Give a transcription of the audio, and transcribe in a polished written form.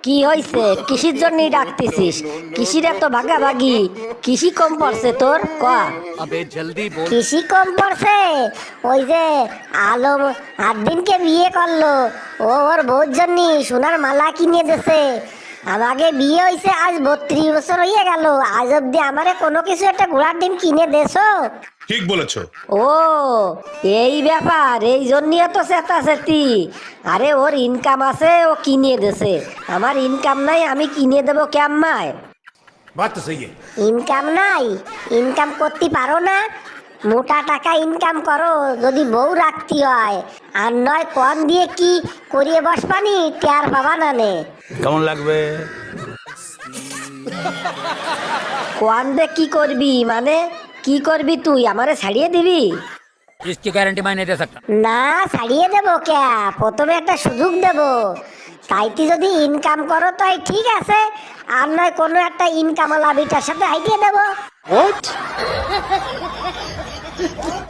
কি হইছে? কিসির জন্যই ডাকতেছিস? কিসির এত ভাগাভাগি? কিসি কম পড়ছে তোর? কয়া अबे जल्दी बोल। কৃষি কম পড়ছে। ওই যে আলম আদিনকে বিয়ে করলো, ও ওর বউর জন্য সোনার মালা কিনে দিছে। আমাকে বিয়ে হইছে আজ 32 বছর হয়ে গেল, আজ অব্দি আমারে কোনো কিছু একটা ঘোড়ার ডিম কিনে দেছো? ঠিক বলেছো। ও এই ব্যাপার, এই জন্যই এত চেতাচেতি। আরে ওর ইনকাম আছে, ও কিনে দেছে। আমার ইনকাম নাই, আমি কিনে দেবো কেম্মায়? बात तो सही है। ইনকাম নাই? ইনকাম করতে পারো না? মোটা টাকা ইনকাম করো যদি বউ রাখতে হয়, আর নয় কম দিয়ে কি করিয়ে বসবানি টের পাবা না নে। কেমন লাগবে? কোয়ান দে কি করবি? মানে কি করবি তুই? আমারে ছাড়িয়ে দিবি? इसकी गारंटी मैं नहीं दे सकता। না ছাড়িয়ে দেবো কে, প্রথমে একটা সুযোগ দেব। তাইতে যদি ইনকাম করো তাই ঠিক আছে, আর নয় কোনো একটা ইনকাম আলা বিটার সাথে হাইটিয়ে দেবো।